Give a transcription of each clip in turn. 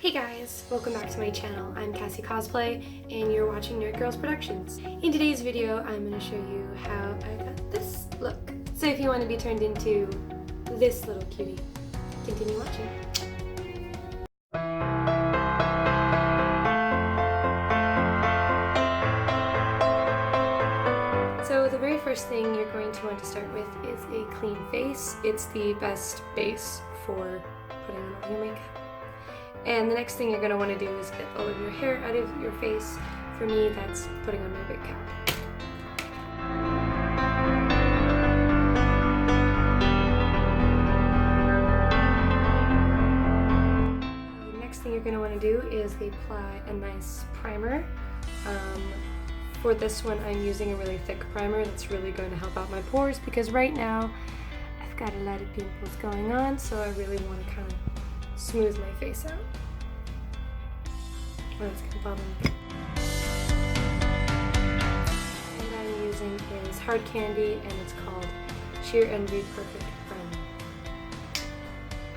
Hey guys, welcome back to my channel. I'm Cassie Cosplay and you're watching Nerd Girls Productions. In today's video, I'm going to show you how I got this look. So if you want to be turned into this little cutie, continue watching. So the very first thing you're going to want to start with is a clean face. It's the best base for putting on all your makeup. And the next thing you're going to want to do is get all of your hair out of your face. For me, that's putting on my wig cap. The next thing you're going to want to do is apply a nice primer. For this one, I'm using a really thick primer that's really going to help out my pores because right now I've got a lot of pimples going on, so I really want to kind of smooth my face out. What else can bother me? What I'm using is Hard Candy and it's called Sheer Envy Perfect Primer.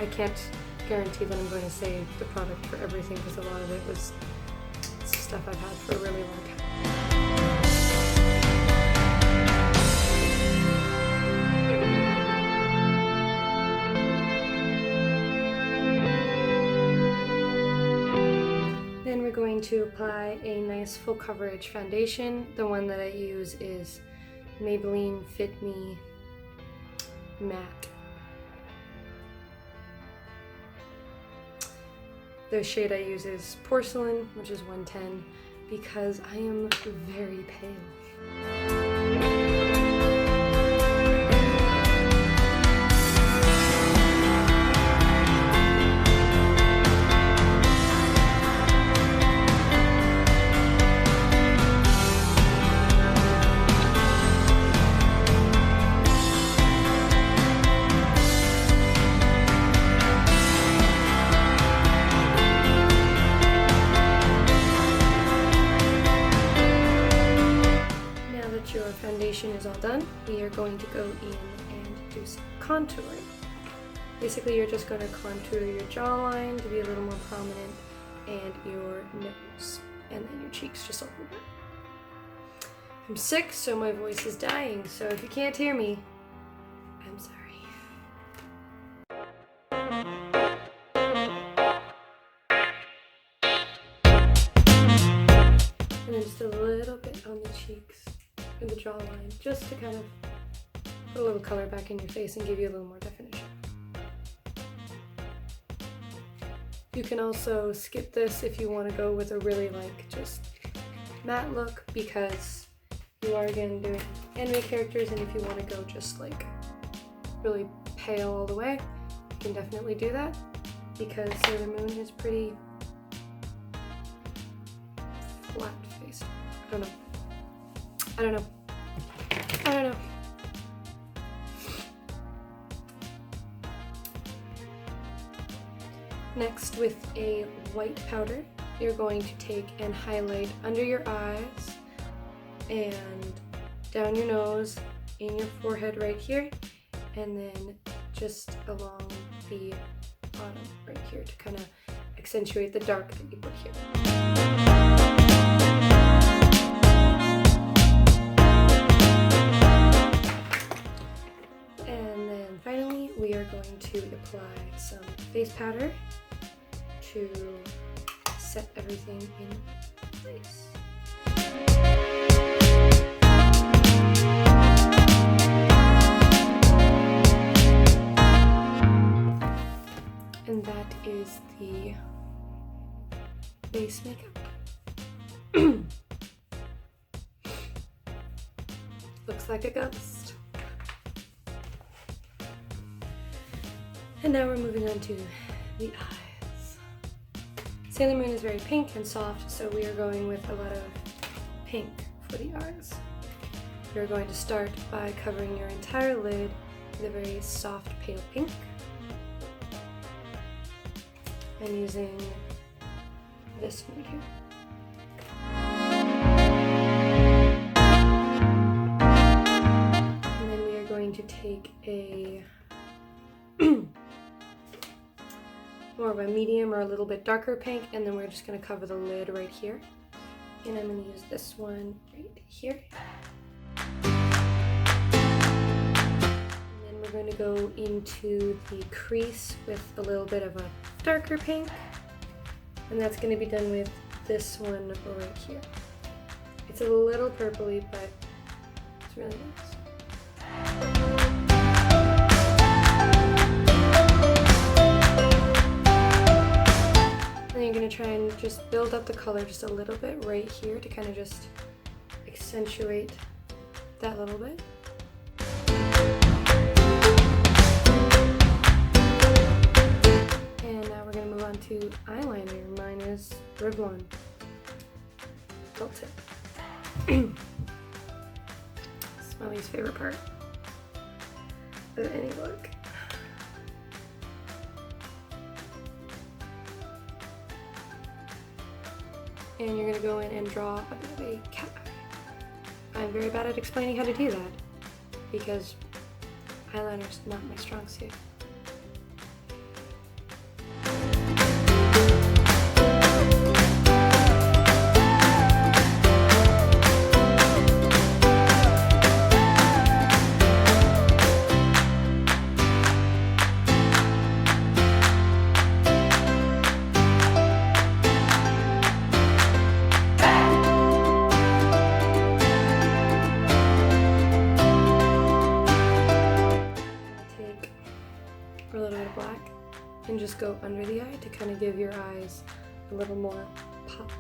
I can't guarantee that I'm going to say the product for everything because a lot of it was stuff I've had for a really long time. Then we're going to apply a nice full coverage foundation. The one that I use is Maybelline Fit Me Matte. The shade I use is Porcelain, which is 110, because I am very pale. Your foundation is all done, we are going to go in and do some contouring. Basically, you're just going to contour your jawline to be a little more prominent and your nose, and then your cheeks just a little bit. I'm sick, so my voice is dying, so if you can't hear me, I'm sorry. And then just a little bit on the cheeks and the jawline, just to kind of put a little color back in your face and give you a little more definition. You can also skip this if you want to go with a really just matte look, because you are again doing anime characters, and if you want to go just really pale all the way, you can definitely do that, because Sailor Moon is pretty flat faced. I don't know. Next, with a white powder, you're going to take and highlight under your eyes and down your nose, in your forehead right here, and then just along the bottom right here to kind of accentuate the dark that you put here. Finally, we are going to apply some face powder to set everything in place. And that is the base makeup. Looks like a ghost. And now we're moving on to the eyes. Sailor Moon is very pink and soft, so we are going with a lot of pink for the eyes. You're going to start by covering your entire lid with a very soft pale pink. I'm using this one here. And then we are going to take a more of a medium or a little bit darker pink, and then we're just going to cover the lid right here. And I'm going to use this one right here. And then we're going to go into the crease with a little bit of a darker pink, and that's going to be done with this one right here. It's a little purpley, but it's really nice. And you're going to try and just build up the color just a little bit right here to kind of just accentuate that little bit. And now we're going to move on to eyeliner. Mine is Revlon Felt Tip. Smelly's favorite part of any look. And you're gonna go in and draw a bit of a cat eye. I'm very bad at explaining how to do that because eyeliner's not my strong suit. A little bit of black and just go under the eye to kind of give your eyes a little more pop.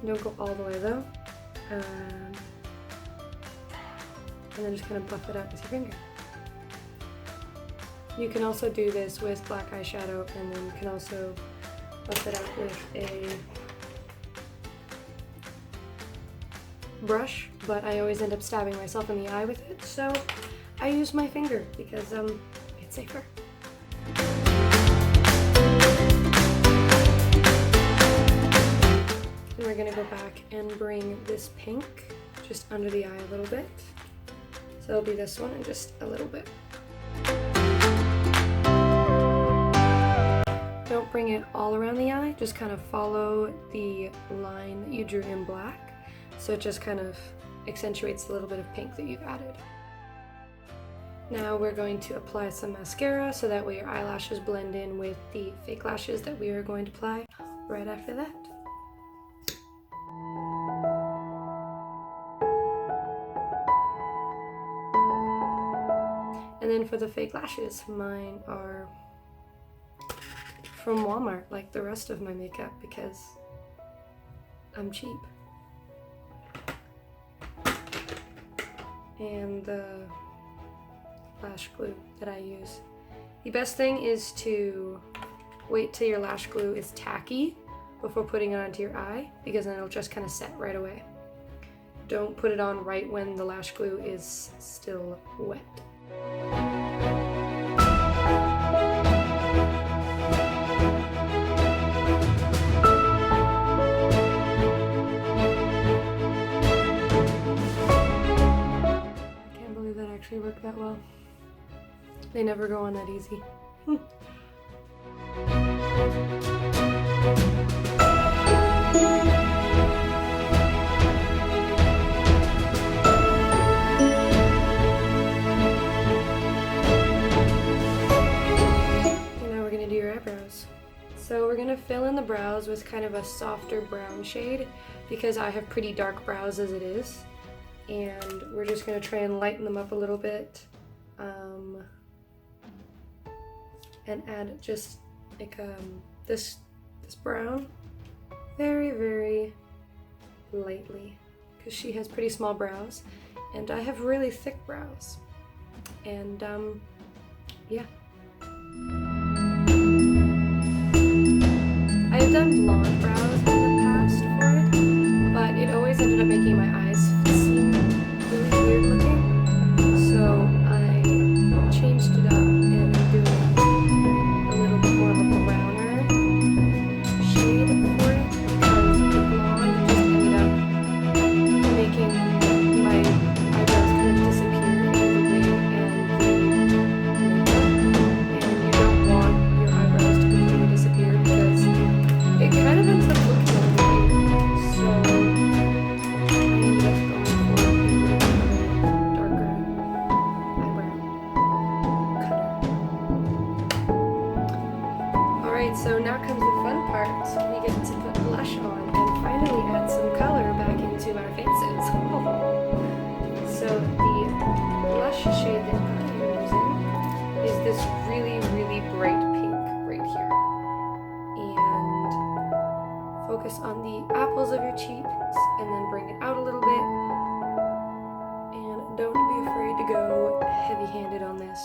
Don't go all the way though. And then just kind of buff it out with your finger. You can also do this with black eyeshadow, and then you can also buff it out with a brush, but I always end up stabbing myself in the eye with it, so I use my finger because it's safer. And we're gonna go back and bring this pink just under the eye a little bit. So it'll be this one and just a little bit. Don't bring it all around the eye, just kind of follow the line that you drew in black. So it just kind of accentuates the little bit of pink that you've added. Now we're going to apply some mascara so that way your eyelashes blend in with the fake lashes that we are going to apply right after that. And then for the fake lashes, mine are from Walmart, like the rest of my makeup, because I'm cheap. And the lash glue that I use. The best thing is to wait till your lash glue is tacky before putting it onto your eye, because then it'll just kind of set right away. Don't put it on right when the lash glue is still wet. Work that well. They never go on that easy. And now we're gonna do your eyebrows. So we're gonna fill in the brows with kind of a softer brown shade because I have pretty dark brows as it is. And we're just going to try and lighten them up a little bit and add just like this brown very, very lightly, because she has pretty small brows and I have really thick brows. And yeah. I've done blonde brows in the past for it, but it always ended up making my eyes seem really weird looking. So I changed it up and I'm doing a little bit more of a browner shade for it, because the blonde just ended up making my shade that I'm using is this really, really bright pink right here. And focus on the apples of your cheeks and then bring it out a little bit. And don't be afraid to go heavy-handed on this.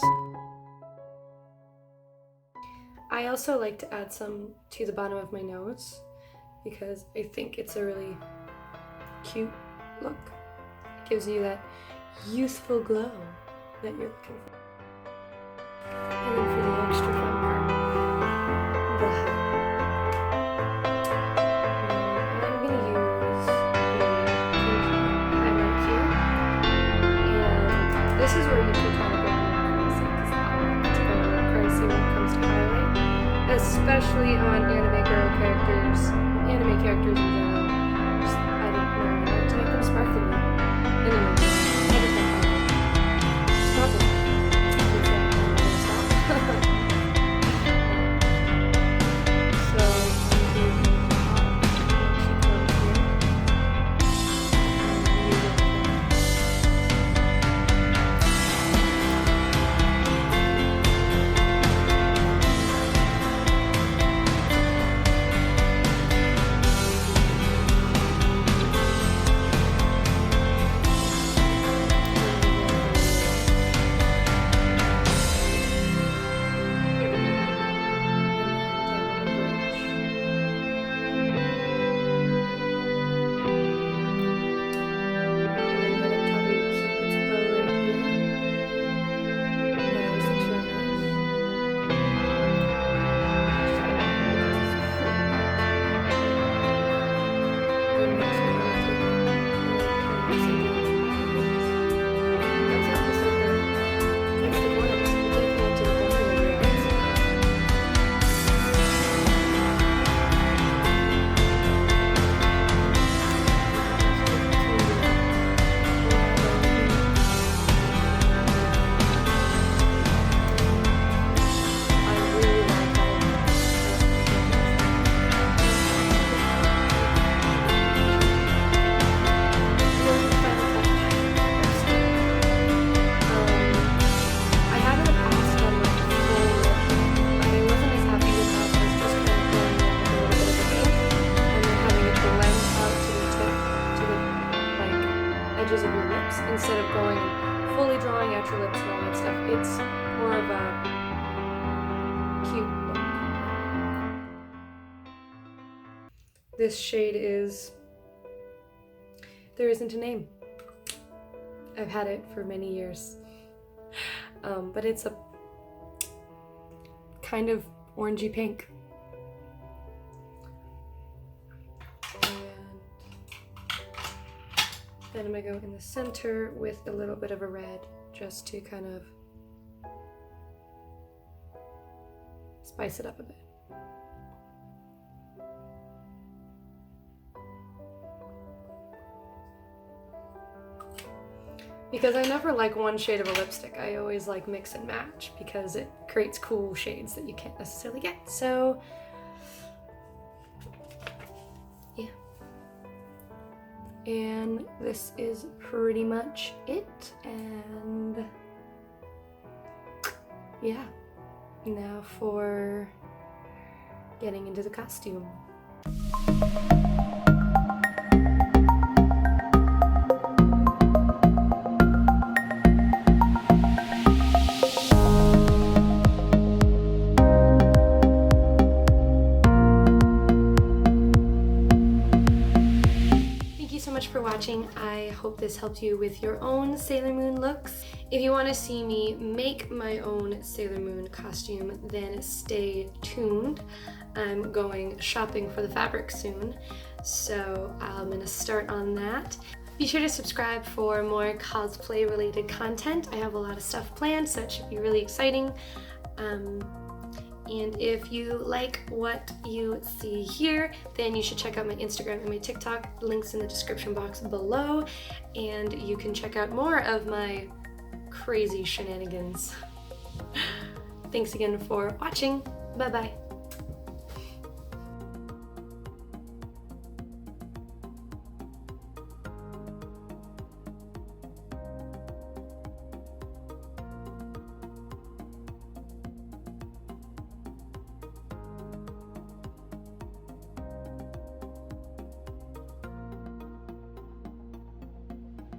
I also like to add some to the bottom of my nose because I think it's a really cute look. It gives you that youthful glow that you're looking for. And then for the extra fun part, the highlight. I'm going to use the pink highlight here. And this is where you can kind of go crazy because I like to go a little crazy when it comes to highlight. Especially on anime girl characters, anime characters in general. Just, I don't know, I like to make them sparkly. Anyways, I just like highlight. Stop it. So, edges of your lips instead of going fully drawing out your lips and all that stuff. It's more of a cute look. This shade is There Isn't a Name. I've had it for many years. But it's a kind of orangey pink. Then I'm going to go in the center with a little bit of a red just to kind of spice it up a bit. Because I never like one shade of a lipstick. I always like mix and match because it creates cool shades that you can't necessarily get. So yeah. And this is pretty much it, and yeah, now for getting into the costume. For watching. I hope this helped you with your own Sailor Moon looks. If you want to see me make my own Sailor Moon costume, then stay tuned. I'm going shopping for the fabric soon, so I'm gonna start on that. Be sure to subscribe for more cosplay related content. I have a lot of stuff planned, so it should be really exciting. And if you like what you see here, then you should check out my Instagram and my TikTok, links in the description box below, and you can check out more of my crazy shenanigans. Thanks again for watching. Bye-bye.